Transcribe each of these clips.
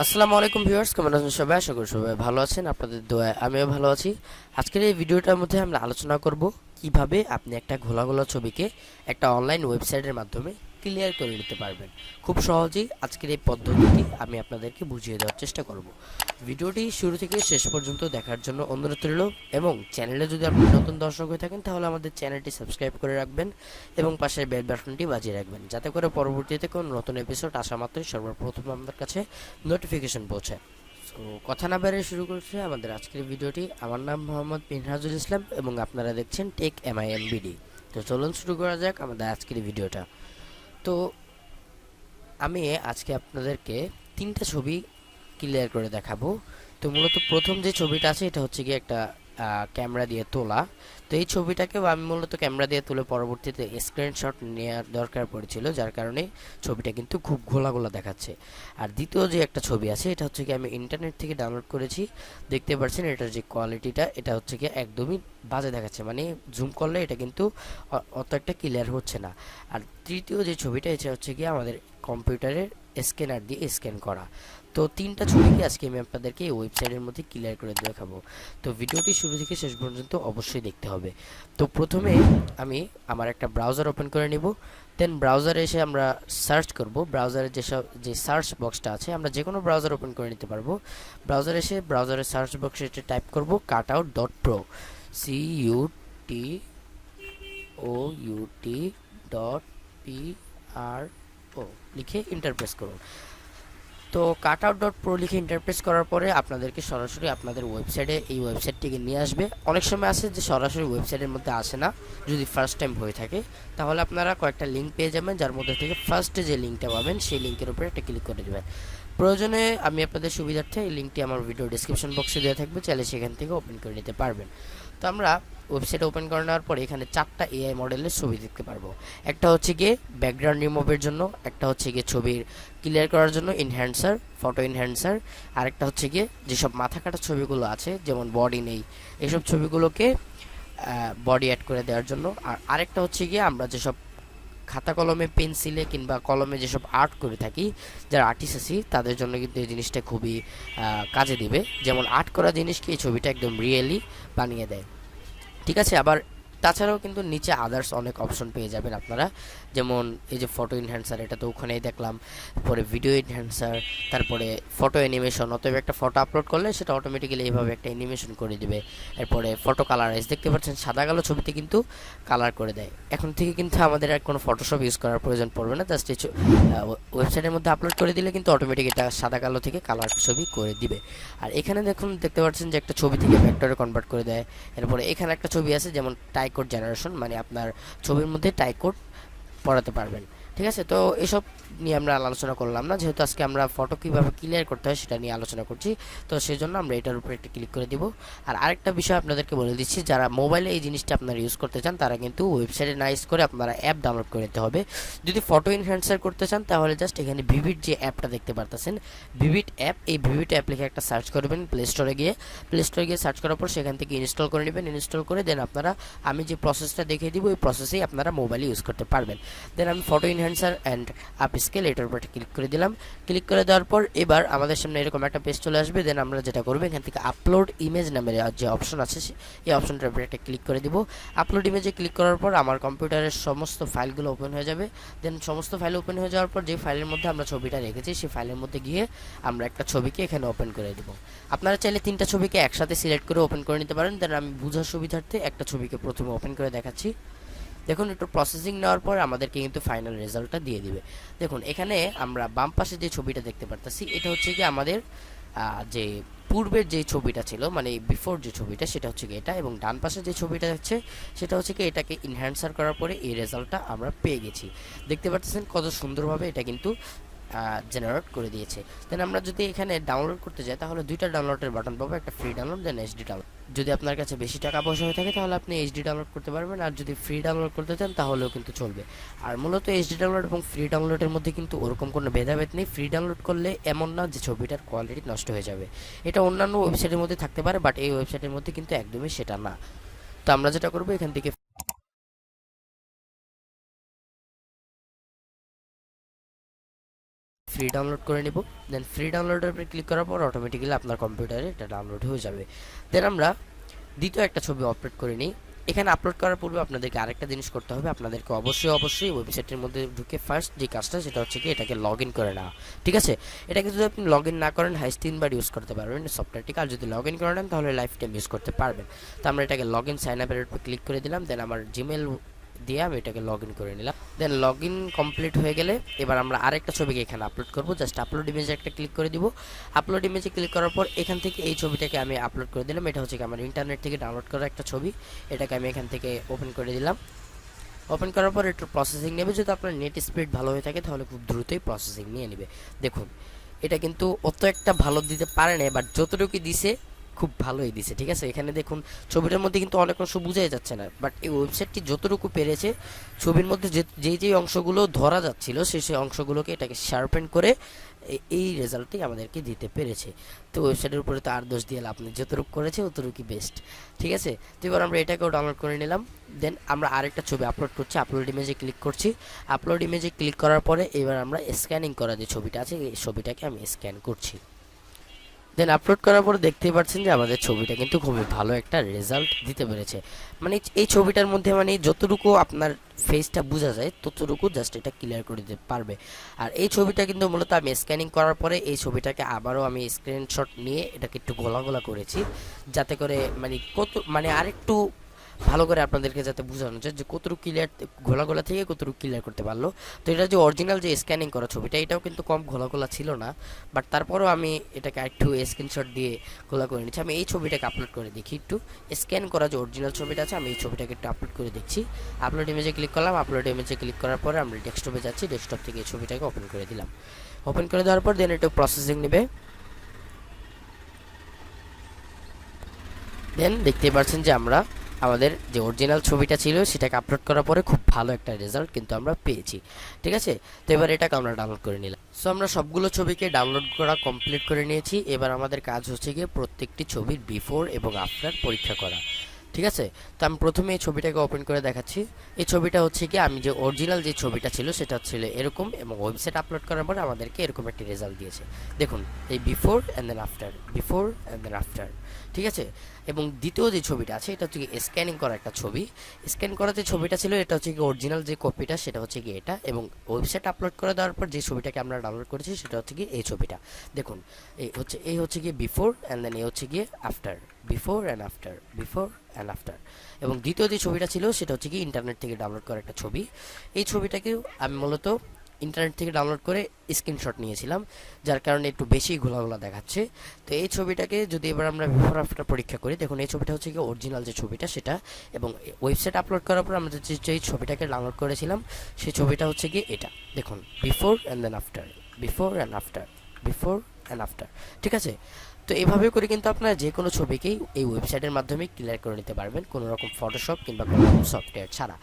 আসসালামু আলাইকুম ভিউয়ার্স, কেমন আছেন সবাই? আশা করি সবাই ভালো আছেন। আপনাদের দোয়ায় আমিও ভালো আছি। আজকের এই ভিডিওটার মধ্যে আমরা আলোচনা করব কিভাবে আপনি একটা ঘোলা ঘোলা ছবিকে একটা অনলাইন ওয়েবসাইটের মাধ্যমে ক্লিয়ার করে নিতে পারবেন। খুব সহজেই আজকের এই পদ্ধতিটি আমি আপনাদেরকে বুঝিয়ে দেওয়ার চেষ্টা করব। ভিডিওটি শুরু থেকে শেষ পর্যন্ত দেখার জন্য অনুরোধ রইল, এবং চ্যানেলে যদি আপনি নতুন দর্শক হয়ে থাকেন তাহলে আমাদের চ্যানেলটি সাবস্ক্রাইব করে রাখবেন এবং পাশের বেল বাটনটি বাজিয়ে রাখবেন, যাতে করে পরবর্তীতে কোনো নতুন এপিসোড আসা মাত্রই সর্বপ্রথম আপনার কাছে নোটিফিকেশন পৌঁছায়। তো কথা না বেরিয়ে শুরু করছে আমাদের আজকের ভিডিওটি। আমার নাম মোহাম্মদ মিনহাজুল ইসলাম এবং আপনারা দেখছেন টেক MIMBD। তো চলুন শুরু করা যাক আমাদের আজকের ভিডিওটা। তো আমি আজকে আপনাদেরকে তিনটা ছবি ক্লিয়ার করে দেখাবো। তো মূলত প্রথম যে ছবিটা আছে এটা হচ্ছে গিয়ে একটা ক্যামেরা দিয়ে তোলা। তো এই ছবিটাকেও আমি মূলত ক্যামেরা দিয়ে তুলে পরবর্তীতে স্ক্রিনশট নেওয়ার দরকার পড়েছিল, যার কারণে ছবিটা কিন্তু খুব ঘোলা ঘোলা দেখাচ্ছে। আর দ্বিতীয় যে একটা ছবি আছে এটা হচ্ছে কি আমি ইন্টারনেট থেকে ডাউনলোড করেছি। দেখতে পাচ্ছেন এটার যে কোয়ালিটিটা এটা হচ্ছে কি একদমই বাজে দেখাচ্ছে, মানে জুম করলে এটা কিন্তু অত একটা ক্লিয়ার হচ্ছে না। আর তৃতীয় যে ছবিটা এটা হচ্ছে কি আমাদের কম্পিউটারের স্ক্যানার দিয়ে স্ক্যান করা। তো তিনটা ছবিকে আজকে আমি আপনাদেরকে এই ওয়েবসাইটের মধ্যে ক্লিয়ার করে দেখাবো। তো ভিডিওটি শুরু থেকে শেষ পর্যন্ত অবশ্যই দেখতে হবে। তো প্রথমে আমি আমার একটা ব্রাউজার ওপেন করে নিব। দেন ব্রাউজারে এসে আমরা সার্চ করব। ব্রাউজারে যে সার্চ বক্সটা আছে আমরা যে কোনো ব্রাউজার ওপেন করে নিতে পারবো। ব্রাউজারে এসে ব্রাউজারের সার্চ বক্সে এটা টাইপ করব cutout.pro, cutout.pro লিখে এন্টার প্রেস করুন। তো cutout.pro লিখে ইন্টারপ্রেস করার পরে আপনাদেরকে সরাসরি আপনাদের ওয়েবসাইটে এই ওয়েবসাইটটিকে নিয়ে আসবে। অনেক সময় আছে যে সরাসরি ওয়েবসাইটের মধ্যে আসে না, যদি ফার্স্ট টাইম হয়ে থাকে তাহলে আপনারা কয়েকটা লিঙ্ক পেয়ে যাবেন, যার মধ্যে থেকে ফার্স্টে যে লিঙ্কটা পাবেন সেই লিঙ্কের উপরে একটা ক্লিক করে দেবেন। প্রয়োজনে আমি আপনাদের সুবিধার্থে এই লিঙ্কটি আমার ভিডিও ডিসক্রিপশন বক্সে দেওয়া থাকবে, চাইলে সেখান থেকে ওপেন করে নিতে পারবেন। তো আমরা ওয়েবসাইট ওপেন করে নেওয়ার পরে এখানে চারটা AI মডেলের ছবি দেখতে পারবো। একটা হচ্ছে গিয়ে ব্যাকগ্রাউন্ড রিমুভের জন্য, একটা হচ্ছে গিয়ে ছবির ক্লিয়ার করার জন্য এনহ্যান্সার, ফটো এনহ্যান্সার, আর একটা হচ্ছে গিয়ে যেসব মাথা কাটা ছবিগুলো আছে যেমন বডি নেই এসব ছবিগুলোকে বডি অ্যাড করে দেওয়ার জন্য। আর আরেকটা হচ্ছে গিয়ে আমরা যেসব খাতা কলমে পেন্সিলে কিংবা কলমে যেসব আর্ট করে থাকি, যারা আর্টিস্ট আছি তাদের জন্য কিন্তু এই জিনিসটা খুবই কাজে দিবে। যেমন আর্ট করা জিনিসকে এই ছবিটা একদম রিয়েলি বানিয়ে দেয়। ঠিক আছে, আবার তাছাড়াও কিন্তু নিচে আদার্স অনেক অপশন পেয়ে যাবেন আপনারা, যেমন এই যে ফটো এনহ্যান্সার, এটা তো ওখানেই দেখলাম। পরে ভিডিও এনহ্যান্সার, তারপরে ফটো অ্যানিমেশন, অতএব একটা ফটো আপলোড করলে সেটা অটোমেটিক্যালি এইভাবে একটা অ্যানিমেশন করে দিবে। এরপরে ফটো কালারাইজ, দেখতে পাচ্ছেন সাদা কালো ছবিতে কিন্তু কালার করে দেয়। এখন থেকে কিন্তু আমাদের আর কোনো ফটোশপ ইউজ করার প্রয়োজন পড়বে না, জাস্ট ওয়েবসাইটের মধ্যে আপলোড করে দিলে কিন্তু অটোমেটিক এটা সাদা কালো থেকে কালার ছবি করে দিবে। আর এখানে দেখুন দেখতে পাচ্ছেন যে একটা ছবি থেকে ভেক্টরে কনভার্ট করে দেয়। এরপরে এখানে একটা ছবি আছে যেমন টাইকোড জেনারেশন, মানে আপনার ছবির মধ্যে টাইকোড পড়াতে পারবেন। ঠিক আছে, তো এসব নিয়ে আমরা আলোচনা করলাম না, যেহেতু আজকে আমরা ফটো কীভাবে ক্লিয়ার করতে হয় সেটা নিয়ে আলোচনা করছি। তো সেই জন্য আমরা এটার উপরে একটা ক্লিক করে দিব। আর আরেকটা বিষয় আপনাদেরকে বলে দিচ্ছি, যারা মোবাইলে এই জিনিসটা আপনারা ইউজ করতে চান তারা কিন্তু ওয়েবসাইটে না ইউজ করে আপনারা অ্যাপ ডাউনলোড করে নিতে হবে। যদি ফটো এনহ্যান্সার করতে চান তাহলে জাস্ট এখানে ভিভিড যে অ্যাপটা দেখতে পারতেছেন, ভিভিড অ্যাপ, এই ভিভিড অ্যাপ লিখে একটা সার্চ করবেন প্লে স্টোরে গিয়ে সার্চ করার পর সেখান থেকে ইনস্টল করে নেবেন। ইনস্টল করে দেন আপনারা আমি যে প্রসেসটা দেখিয়ে দিব ওই প্রসেসেই আপনারা মোবাইলে ইউজ করতে পারবেন। দেন আমি photo enhancer and up scale এটার উপর ক্লিক করে দিলাম। ক্লিক করে দেওয়ার পর এবার আমাদের সামনে এরকম একটা পেজ চলে আসবে। দেন আমরা যেটা করবো এখান থেকে আপলোড ইমেজ নামের যে অপশন আছে এই অপশনটার উপরে একটা ক্লিক করে দিব। আপলোড ইমেজে ক্লিক করার পর আমার কম্পিউটারের সমস্ত ফাইলগুলো ওপেন হয়ে যাবে। দেন সমস্ত ফাইল ওপেন হয়ে যাওয়ার পর যে ফাইলের মধ্যে আমরা ছবিটা রেখেছি সেই ফাইলের মধ্যে গিয়ে আমরা একটা ছবিকে এখানে ওপেন করে দিব। আপনারা চাইলে তিনটা ছবিকে একসাথে সিলেক্ট করে ওপেন করে নিতে পারেন। দেন আমি বোঝার সুবিধার্থে একটা ছবিকে প্রথমে ওপেন করে দেখাচ্ছি। দেখুন একটু প্রসেসিং নেওয়ার পর আমাদেরকে কিন্তু ফাইনাল রেজাল্টটা দিয়ে দিবে। দেখুন এখানে আমরা বাম পাশে যে ছবিটা দেখতে পারতেছি এটা হচ্ছে কি আমাদের যে পূর্বের যে ছবিটা ছিল, মানে বিফোর যে ছবিটা সেটা হচ্ছে কি এটা, এবং ডান পাশে যে ছবিটা হচ্ছে সেটা হচ্ছে কি এটাকে এনহ্যান্সার করার পরে এই রেজাল্টটা আমরা পেয়ে গেছি। দেখতে পাচ্ছেন কত সুন্দরভাবে এটা কিন্তু জেনারেট করে দিয়েছে। দেন আমরা যদি এখানে ডাউনলোড করতে যাই তাহলে দুইটা ডাউনলোডের বাটন পাবো, একটা ফ্রি ডাউনলোড দেন এইচডি ডাউনলোড। যদি আপনার কাছে বেশি টাকা পয়সা হয়ে থাকে তাহলে আপনি এইচডি ডাউনলোড করতে পারবেন, আর যদি ফ্রি ডাউনলোড করতে চান তাহলেও কিন্তু চলবে। আর মূলত এইচডি ডাউনলোড এবং ফ্রি ডাউনলোডের মধ্যে কিন্তু ওরকম কোনো ভেদাভেদ নেই। ফ্রি ডাউনলোড করলে এমন না যে ছবিটার কোয়ালিটি নষ্ট হয়ে যাবে, এটা অন্যান্য ওয়েবসাইটের মধ্যে থাকতে পারে, বাট এই ওয়েবসাইটের মধ্যে কিন্তু একদমই সেটা না। তো আমরা যেটা করবো এখান থেকে ফ্রি ডাউনলোড করে নেব। দেন ফ্রি ডাউনলোডের উপরে ক্লিক করার পর অটোমেটিক্যালি আপনার কম্পিউটারে এটা ডাউনলোড হয়ে যাবে। দেন আমরা দ্বিতীয় একটা ছবি আপলোড করে নিই। এখানে আপলোড করার পূর্বে আপনাদেরকে আরেকটা জিনিস করতে হবে, আপনাদেরকে অবশ্যই ওয়েবসাইটের মধ্যে ঢুকে ফার্স্ট যে কাজটা সেটা হচ্ছে কি এটাকে লগ ইন করে নেওয়া। ঠিক আছে, এটাকে যদি আপনি লগ ইন না করেন হাইস্ট 3 বার ইউজ করতে পারবেন সফটওয়্যারটিকে, আর যদি লগ ইন করে নেন তাহলে লাইফ টাইম ইউজ করতে পারবেন। তো আমরা এটাকে লগ ইন সাইন আপের উপর ক্লিক করে দিলাম। দেন আমার জিমেল দিয়ে আমি এটাকে লগ ইন করে নিলাম। দেন লগ ইন কমপ্লিট হয়ে গেলে এবার আমরা আরেকটা ছবিকে এখানে আপলোড করব। জাস্ট আপলোড ইমেজে একটা ক্লিক করে দিব। আপলোড ইমেজে ক্লিক করার পর এখান থেকে এই ছবিটাকে আমি আপলোড করে দিলাম। এটা হচ্ছে আমার ইন্টারনেট থেকে ডাউনলোড করা একটা ছবি। এটাকে আমি এখান থেকে ওপেন করে দিলাম। ওপেন করার পর একটু প্রসেসিং নেবে। যদি আপনার নেট স্পিড ভালো হয়ে থাকে তাহলে খুব দ্রুতই প্রসেসিং নিয়ে নেবে। দেখুন এটা কিন্তু অত একটা ভালো দিতে পারে না, বাট যতটুকু দিছে খুব ভালোই দিছে। ঠিক আছে, এখানে দেখুন ছবিটার মধ্যে কিন্তু অনেক অংশ বোঝাই যাচ্ছে না, বাট এই ওয়েবসাইটটি যতটুকু পেরেছে ছবির মধ্যে যেই অংশগুলো ধরা যাচ্ছিল সেই অংশগুলোকে এটাকে শার্পেন করে এই রেজাল্টটি আমাদেরকে দিতে পেরেছে। তো ওয়েবসাইটের উপরে তো আর দোষ দিয়ে লাভ নেই, যতটুকু করেছে ততটুকুই বেস্ট। ঠিক আছে, তো এবার আমরা এটাকেও ডাউনলোড করে নিলাম। দেন আমরা আরেকটা ছবি আপলোড করছি, আপলোড ইমেজে ক্লিক করছি। আপলোড ইমেজে ক্লিক করার পরে এবার আমরা স্ক্যানিং করা যে ছবিটা আছে এই ছবিটাকে আমি স্ক্যান করছি। দেন আপলোড করার পরে দেখতেই পাচ্ছেন যে আমাদের ছবিটা কিন্তু খুবই ভালো একটা রেজাল্ট দিতে পেরেছে। মানে এই ছবিটার মধ্যে মানে যতটুকু আপনার ফেসটা বোঝা যায় ততটুকু জাস্ট এটা ক্লিয়ার করে দিতে পারবে। আর এই ছবিটা কিন্তু মূলত আমি স্ক্যানিং করার পরে এই ছবিটাকে আবারও আমি স্ক্রিনশট নিয়ে এটাকে একটু গোলা করে যাতে করে মানে আরেকটু ভালো করে আপনাদেরকে যাতে বোঝানো যায় যে কতটুকু ক্লিয়ার, ঘোলা থেকে কতটুকু ক্লিয়ার করতে পারলো। তো এটা যে অরিজিনাল যে স্ক্যানিং করা ছবিটা এটাও কিন্তু কম ঘোলা ছিল না, বাট তারপরেও আমি এটাকে একটু স্ক্রিনশট দিয়ে ঘোলা করে নিচ্ছি। আমি এই ছবিটাকে আপলোড করে দেখি, একটু স্ক্যান করা যে অরিজিনাল ছবিটা আছে আমি এই ছবিটাকে একটু আপলোড করে দেখছি। আপলোড ইমেজে ক্লিক করলাম। আপলোড ইমেজে ক্লিক করার পরে আমরা ডেস্কটপে যাচ্ছি। ডেস্কটপ থেকে এই ছবিটাকে ওপেন করে দিলাম। ওপেন করে দেওয়ার পর দেন একটু প্রসেসিং নেবে। দেন দেখতে পাচ্ছেন যে আমরা আমাদের যে অরিজিনাল ছবিটা ছিল সেটাকে আপলোড করার পরে খুব ভালো একটা রেজাল্ট কিন্তু আমরা পেয়েছি। ঠিক আছে, তো এবার এটাকে আমরা ডাউনলোড করে নিলাম। সো আমরা সবগুলো ছবিকে ডাউনলোড করা কমপ্লিট করে নিয়েছি। এবার আমাদের কাজ হচ্ছে গিয়ে প্রত্যেকটি ছবির বিফোর এবং আফটার পরীক্ষা করা। ঠিক আছে, তো আমি প্রথমে এই ছবিটাকে ওপেন করে দেখাচ্ছি। এই ছবিটা হচ্ছে কি আমি যে অরিজিনাল যে ছবিটা ছিল সেটা ছিল এরকম, এবং ওয়েবসাইট আপলোড করার পরে আমাদেরকে এরকম একটি রেজাল্ট দিয়েছে। দেখুন এই before and then after, before and then after. ঠিক আছে, এবং দ্বিতীয় যে ছবিটা আছে এটা হচ্ছে কি স্ক্যানিং করা একটা ছবি। স্ক্যান করা যে ছবিটা ছিল এটা হচ্ছে কি অরিজিনাল যে কপিটা সেটা হচ্ছে কি এটা, এবং ওয়েবসাইট আপলোড করে দেওয়ার পর যে ছবিটাকে আমরা ডাউনলোড করেছি সেটা হচ্ছে কি এই ছবিটা। দেখুন এই হচ্ছে গিয়ে বিফোর অ্যান্ড দেন এই হচ্ছে গিয়ে after, before and after, before and after. এবং দ্বিতীয় যে ছবিটা ছিল সেটা হচ্ছে কি ইন্টারনেট থেকে ডাউনলোড করা একটা ছবি। এই ছবিটাকেও আমি মূলত ইন্টারনেট থেকে ডাউনলোড করে স্ক্রিনশট নিয়েছিলাম, যার কারণে একটু বেশি ঘোলা দেখাচ্ছে। তো এই ছবিটাকে যদি এবার আমরা বিফোর আফটার পরীক্ষা করি, দেখুন এই ছবিটা হচ্ছে কি অরিজিনাল যে ছবিটা সেটা, এবং ওয়েবসাইট আপলোড করার পর আমরা যে ছবিটাকে ডাউনলোড করেছিলাম সেই ছবিটা হচ্ছে কি এটা। দেখুন before and then after, before and after, before and after. ঠিক আছে, তো এইভাবে করে কিন্তু আপনারা যে কোনো ছবিকেই এই ওয়েবসাইটের মাধ্যমে ক্লিয়ার করে নিতে পারবেন কোনো রকম ফটোশপ কিংবা কোনো রকম সফটওয়্যার ছাড়া।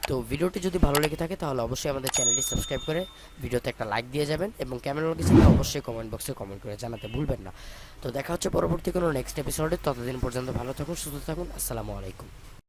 তো ভিডিওটি যদি ভালো লেগে থাকে তাহলে অবশ্যই আমাদের চ্যানেলটি সাবস্ক্রাইব করে ভিডিওতে একটা লাইক দিয়ে যাবেন, এবং কেমন লেগেছে অবশ্যই কমেন্ট বক্সে কমেন্ট করে জানাতে ভুলবেন না। তো দেখা হচ্ছে পরবর্তী কোনো নেক্সট এপিসোডে। ততদিন পর্যন্ত ভালো থাকুন, সুস্থ থাকুন। আসসালামু আলাইকুম।